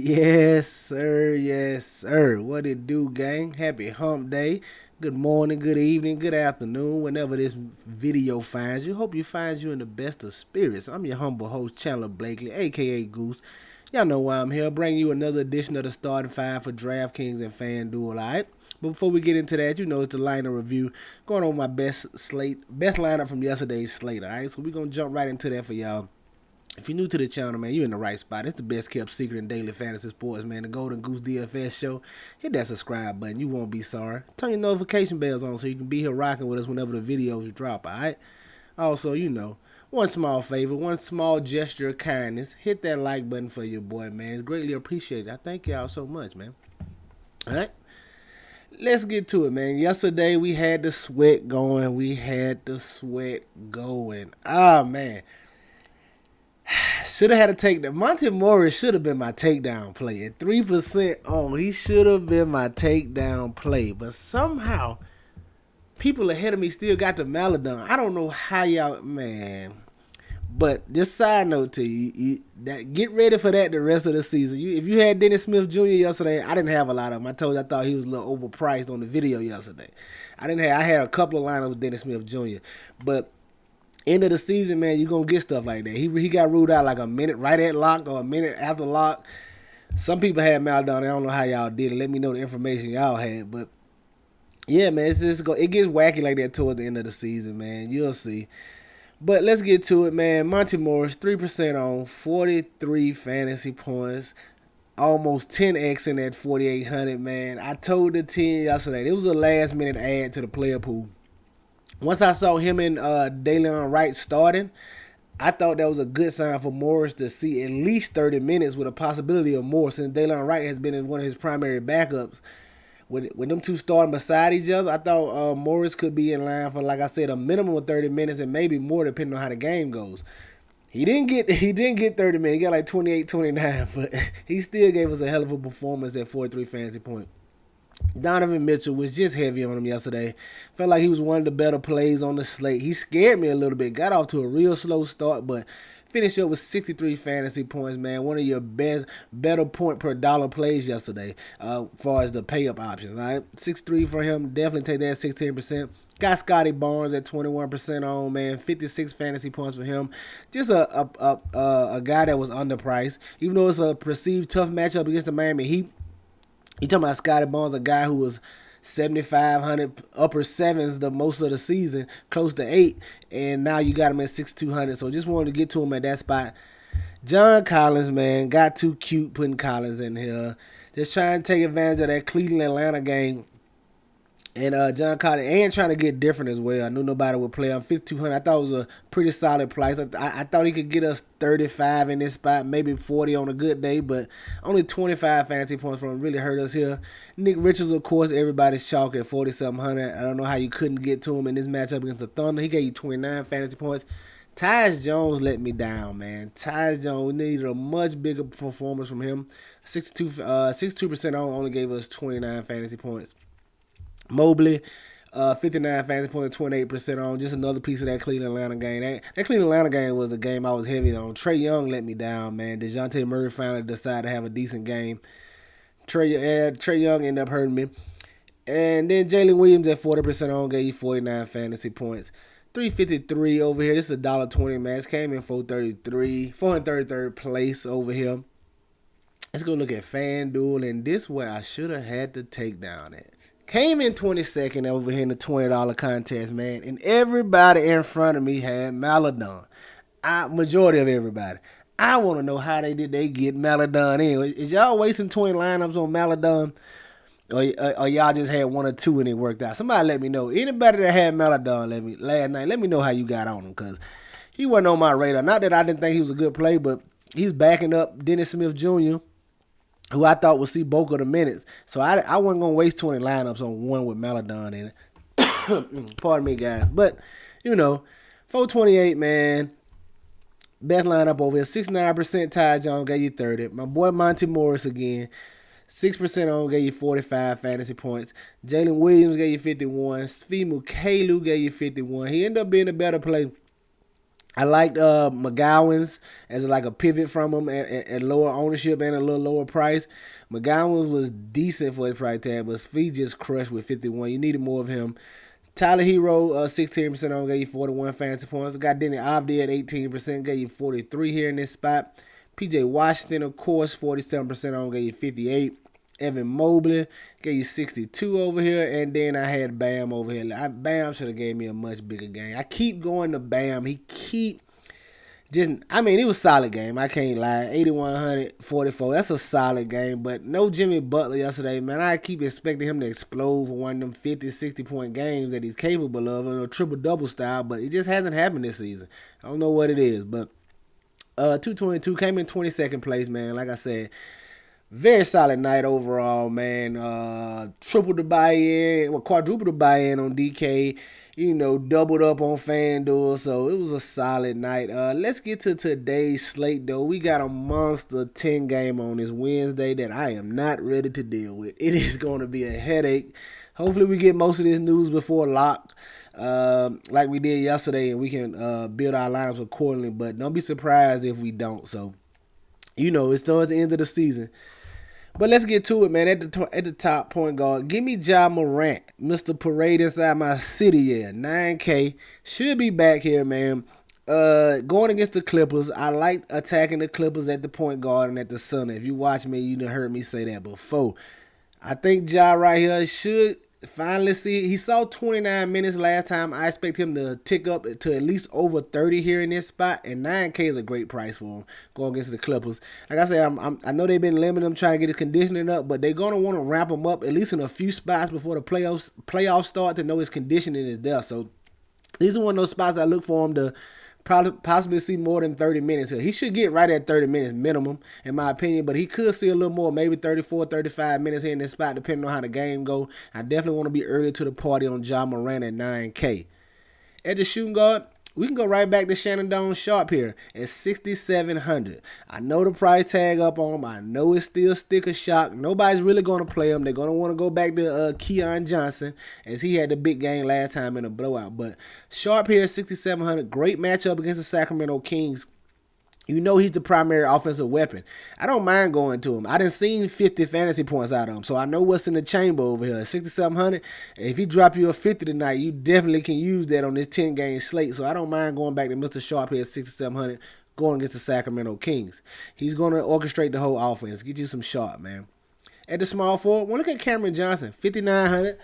Yes, sir. Yes, sir. What it do, gang? Happy hump day. Good morning, good evening, good afternoon, whenever this video finds you. Hope you finds you in the best of spirits. I'm your humble host, Chandler Blakely, aka Goose. Y'all know why I'm here. Bringing you another edition of the starting five for DraftKings and FanDuel, alright? But before we get into that, you know it's the lineup review. Going over my best lineup from yesterday's slate, alright? So we're gonna jump right into that for y'all. If you're new to the channel, man, you're in the right spot. It's the best kept secret in daily fantasy sports, man. The Golden Goose DFS show. Hit that subscribe button. You won't be sorry. Turn your notification bells on so you can be here rocking with us whenever the videos drop, alright? Also, one small favor, one small gesture of kindness. Hit that like button for your boy, man. It's greatly appreciated. I thank y'all so much, man. Alright? Let's get to it, man. Yesterday, we had the sweat going. Ah, man. Should have had a takedown. Monty Morris should have been my takedown play. At 3% on, he should have been my takedown play. But somehow, people ahead of me still got the Maladon. I don't know how y'all, man. But just side note to you, get ready for that the rest of the season. If you had Dennis Smith Jr. yesterday, I didn't have a lot of him. I told you I thought he was a little overpriced on the video yesterday. I had a couple of lineups with Dennis Smith Jr. But end of the season, man, you're going to get stuff like that. He got ruled out like a minute right at lock or a minute after lock. Some people had Maladon. I don't know how y'all did it. Let me know the information y'all had. But, yeah, man, it gets wacky like that toward the end of the season, man. You'll see. But let's get to it, man. Monty Morris, 3% on, 43 fantasy points. Almost 10x in that 4,800, man. I told the team yesterday, it was a last-minute add to the player pool. Once I saw him and Day'Leon Wright starting, I thought that was a good sign for Morris to see at least 30 minutes with a possibility of more, since Day'Leon Wright has been in one of his primary backups. With them two starting beside each other, I thought Morris could be in line for, like I said, a minimum of 30 minutes and maybe more depending on how the game goes. He didn't get 30 minutes. He got like 28, 29, but he still gave us a hell of a performance at 43 fantasy points. Donovan Mitchell was just heavy on him yesterday. Felt like he was one of the better plays on the slate. He scared me a little bit. Got off to a real slow start, but finished up with 63 fantasy points, man. One of your better point per dollar plays yesterday, as far as the pay-up options. All right? 6-3 for him. Definitely take that 16%. Got Scotty Barnes at 21% on, man. 56 fantasy points for him. Just a guy that was underpriced. Even though it's a perceived tough matchup against the Miami Heat, you talking about Scotty Barnes, a guy who was 7,500 upper sevens the most of the season, close to 8, and now you got him at 6,200. So just wanted to get to him at that spot. John Collins, man, got too cute putting Collins in here. Just trying to take advantage of that Cleveland-Atlanta game. And John Collins, and trying to get different as well. I knew nobody would play on 5,200. I thought it was a pretty solid price. I thought he could get us 35 in this spot, maybe 40 on a good day, but only 25 fantasy points from him really hurt us here. Nick Richards, of course, everybody's chalk at 4,700. I don't know how you couldn't get to him in this matchup against the Thunder. He gave you 29 fantasy points. Tyus Jones let me down, man. Tyus Jones, we needed a much bigger performance from him. 62% on, only gave us 29 fantasy points. Mobley, 59 fantasy points, 28% on. Just another piece of that Cleveland-Atlanta game. That Cleveland-Atlanta game was the game I was heavy on. Trae Young let me down, man. DeJounte Murray finally decided to have a decent game. Trae Young ended up hurting me. And then Jalen Williams at 40% on, gave you 49 fantasy points. 353 over here. This is a $1.20 match. Came in 433rd place over here. Let's go look at FanDuel, and this where I should have had the takedown at. Came in 22nd over here in the $20 contest, man. And everybody in front of me had Maladon. Majority of everybody. I want to know how they get Maladon in. Is y'all wasting 20 lineups on Maladon? Or y'all just had one or two and it worked out? Somebody let me know. Anybody that had Maladon last night, let me know how you got on him. Because he wasn't on my radar. Not that I didn't think he was a good play, but he's backing up Dennis Smith Jr., who I thought would see bulk of the minutes. So I wasn't going to waste 20 lineups on one with Maladon in it. Pardon me, guys. But, 428, man. Best lineup over here. 69% Ty Jones gave you 30. My boy Monty Morris again. 6% on, gave you 45 fantasy points. Jalen Williams gave you 51. Svi Mukelu gave you 51. He ended up being a better play I liked McGowan's as like a pivot from him at lower ownership and a little lower price. McGowan's was decent for his price tag, but Speed just crushed with 51. You needed more of him. Tyler Hero, 16% on, gave you 41 fantasy points. Got Denny Avdi at 18%, gave you 43 here in this spot. PJ Washington, of course, 47% on, gave you 58. Evan Mobley gave you 62 over here, and then I had Bam over here. Bam should have gave me a much bigger game. I keep going to Bam. It was a solid game. I can't lie. 8,144. That's a solid game. But no Jimmy Butler yesterday, man. I keep expecting him to explode for one of them 50, 60-point games that he's capable of in a triple-double style, but it just hasn't happened this season. I don't know what it is, but 222 came in 22nd place, man. Like I said, very solid night overall, man. Triple the buy-in, quadruple the buy-in on DK. Doubled up on FanDuel, so it was a solid night. Let's get to today's slate, though. We got a monster 10 game on this Wednesday that I am not ready to deal with. It is going to be a headache. Hopefully we get most of this news before lock, like we did yesterday, and we can build our lineups accordingly, but don't be surprised if we don't. So, it's towards the end of the season. But let's get to it, man. At the top point guard, give me Ja Morant, Mr. Parade inside my city. Yeah, 9K should be back here, man. Going against the Clippers, I like attacking the Clippers at the point guard and at the center. If you watch me, you done heard me say that before. I think Ja right here should finally see. He saw 29 minutes last time. I expect him to tick up to at least over 30 here in this spot, and 9K is a great price for him going against the Clippers. Like I said, I know they've been limiting him, trying to get his conditioning up, but they're gonna want to ramp him up at least in a few spots before the playoffs start to know his conditioning is there. So these are one of those spots I look for him to possibly see more than 30 minutes here. He should get right at 30 minutes minimum, in my opinion, but he could see a little more, maybe 34, 35 minutes here in this spot, depending on how the game go. I definitely want to be early to the party on Ja Morant at 9K. At the shooting guard, we can go right back to Shannon Sharp here at 6,700. I know the price tag up on him. I know it's still sticker shock. Nobody's really going to play him. They're going to want to go back to Keon Johnson, as he had the big game last time in a blowout. But Sharp here at 6,700. Great matchup against the Sacramento Kings. He's the primary offensive weapon. I don't mind going to him. I done seen 50 fantasy points out of him, so I know what's in the chamber over here. 6,700. If he drop you a 50 tonight, you definitely can use that on this 10-game slate. So I don't mind going back to Mr. Sharp here at 6,700, going against the Sacramento Kings. He's going to orchestrate the whole offense. Get you some Sharp, man. At the small forward, look at Cameron Johnson, 5,900.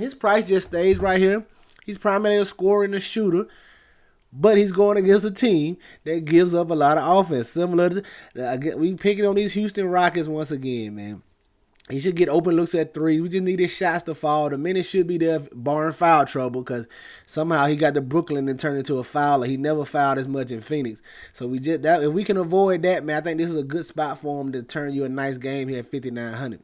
His price just stays right here. He's primarily a scorer and a shooter, but he's going against a team that gives up a lot of offense. Similar to, we picking on these Houston Rockets once again, man. He should get open looks at three. We just need his shots to fall. The minute should be there barring foul trouble, because somehow he got to Brooklyn and turned into a fouler. He never fouled as much in Phoenix. So if we can avoid that, man, I think this is a good spot for him to turn you a nice game here at 5,900.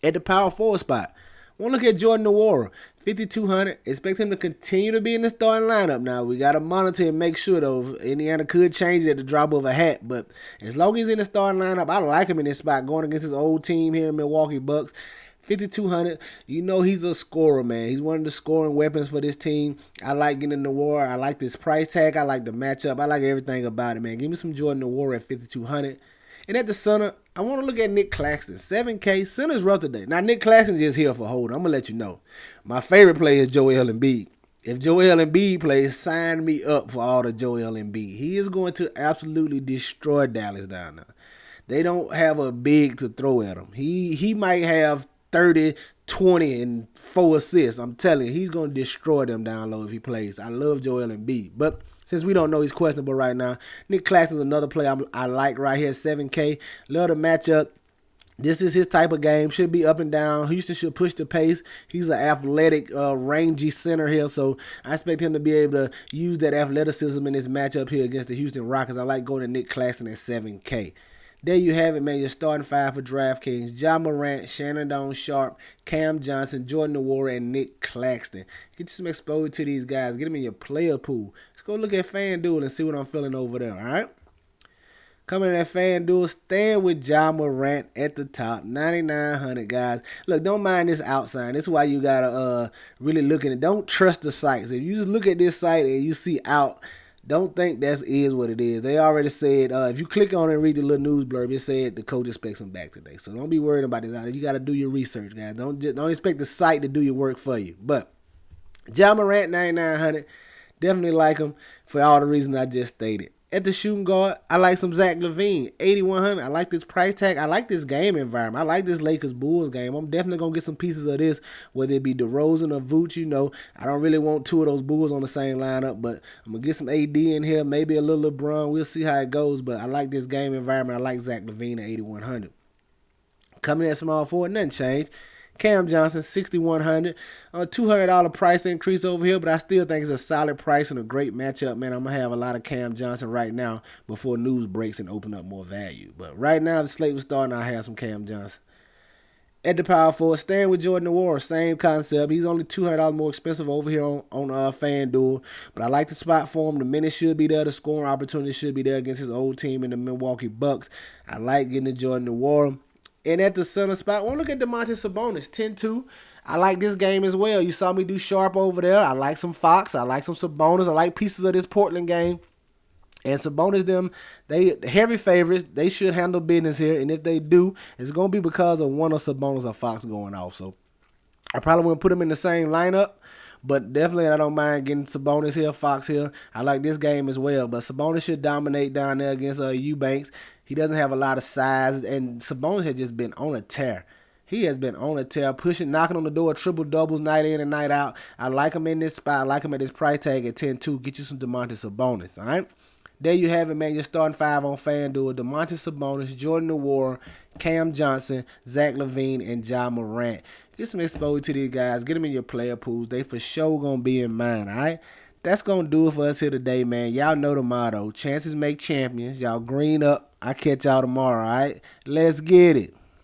At the power forward spot, want to look at Jordan Nwora, 5,200. Expect him to continue to be in the starting lineup. Now, we got to monitor and make sure, though. Indiana could change it at the drop of a hat, but as long as he's in the starting lineup, I like him in this spot going against his old team here in Milwaukee Bucks. 5,200. He's a scorer, man. He's one of the scoring weapons for this team. I like getting Nwora. I like this price tag. I like the matchup. I like everything about it, man. Give me some Jordan Nwora at 5,200. And at the center, I want to look at Nick Claxton, 7K. Center's rough today. Now, Nick Claxton just here for holding. I'm going to let you know. My favorite player is Joel Embiid. If Joel Embiid plays, sign me up for all the Joel Embiid. He is going to absolutely destroy Dallas down there. They don't have a big to throw at him. He might have 30, 20, and 4 assists. I'm telling you, he's going to destroy them down low if he plays. I love Joel Embiid. But since we don't know he's questionable right now, Nick Claxton's another player I like right here, 7K. Love the matchup. This is his type of game. Should be up and down. Houston should push the pace. He's an athletic, rangy center here, so I expect him to be able to use that athleticism in this matchup here against the Houston Rockets. I like going to Nick Claxton at 7K. There you have it, man. Your starting five for DraftKings: Ja Morant, Shannon Sharp, Cam Johnson, Jordan Nwora, and Nick Claxton. Get you some exposure to these guys. Get them in your player pool. Let's go look at FanDuel and see what I'm feeling over there, all right? Coming in at FanDuel, staying with Ja Morant at the top, 9,900, guys. Look, don't mind this out sign. This is why you got to really look at it. Don't trust the sites. If you just look at this site and you see out, Don't think that is what it is. They already said, if you click on it and read the little news blurb, it said the coach expects him back today. So don't be worried about this. You got to do your research, guys. Don't expect the site to do your work for you. But Ja Morant, 9,900. Definitely like him for all the reasons I just stated. At the shooting guard, I like some Zach LaVine, 8,100. I like this price tag. I like this game environment. I like this Lakers Bulls game. I'm definitely going to get some pieces of this, whether it be DeRozan or Vooch. You know, I don't really want two of those Bulls on the same lineup, but I'm going to get some AD in here, maybe a little LeBron. We'll see how it goes, but I like this game environment. I like Zach LaVine at 8,100. Coming at small forward, nothing changed. Cam Johnson, 6,100. A $200 price increase over here, but I still think it's a solid price and a great matchup, man. I'm going to have a lot of Cam Johnson right now before news breaks and open up more value. But right now, the slate was starting, I have some Cam Johnson. At the power forward, staying with Jordan Nwora, same concept. He's only $200 more expensive over here on FanDuel, but I like the spot for him. The minutes should be there. The scoring opportunity should be there against his old team in the Milwaukee Bucks. I like getting the Jordan Nwora. And at the center spot, I want to look at Domantas Sabonis, 10-2. I like this game as well. You saw me do Sharp over there. I like some Fox. I like some Sabonis. I like pieces of this Portland game. And Sabonis, they heavy favorites. They should handle business here. And if they do, it's going to be because of one of Sabonis or Fox going off. So I probably wouldn't put them in the same lineup. But definitely, I don't mind getting Sabonis here, Fox here. I like this game as well. But Sabonis should dominate down there against Eubanks. He doesn't have a lot of size, and Sabonis has just been on a tear. He has been on a tear, pushing, knocking on the door, triple doubles night in and night out. I like him in this spot. I like him at this price tag at 10-2. Get you some Domantas Sabonis, all right? There you have it, man. Your starting five on FanDuel. Domantas Sabonis, Jordan Nwora, Cam Johnson, Zach LaVine, and Ja Morant. Get some exposure to these guys. Get them in your player pools. They for sure going to be in mine, all right? That's going to do it for us here today, man. Y'all know the motto. Chances make champions. Y'all green up. I'll catch y'all tomorrow, all right? Let's get it.